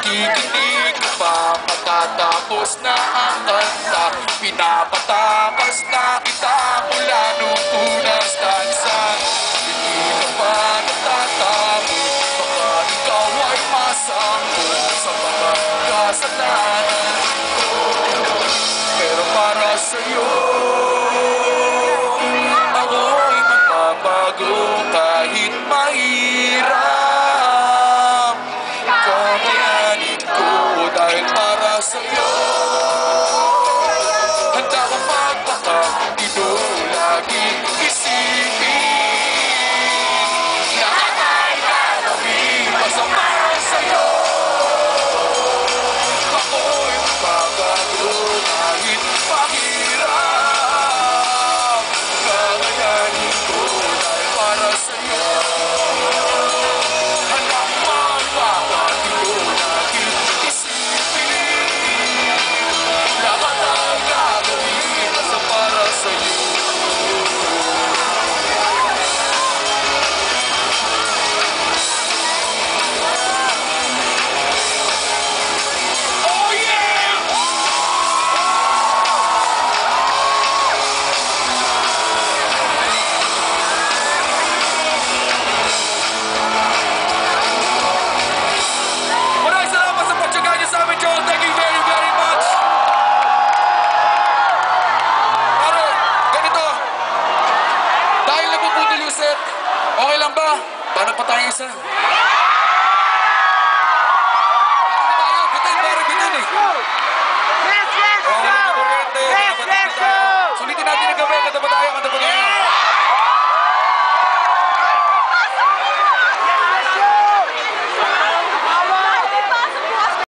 Nakikinig ka pa matatapos na ang kanta. Pinapatakas na kita mula nung unang stanza. Hindi ka pa natatapos, baka ikaw ay masangkot sa mga kasalanan ko. Pero para sa'yo, ako'y magbabago kahit mahirap. Kakayanin ko dahil para sa'yo, handa kang magpakatino, laging isipin. Lahat ay gagawin masama sa'yo. Ako'y magbabago kahit mahirap. Kakayanin ko dahil para sa'yo, handa kang magpakatino, laging isipin. Lahat ay gagawin basta para sa'yo. Oh yeah! Maraming salamat sa pagtsaga niyo sa amin, Joel. Thank you very, very much. Pare, ganito. Dahil napuputol yung set, okay lang ba? Paano pa tayo isa? Ano na tayo? Bitin, pare, bitin eh.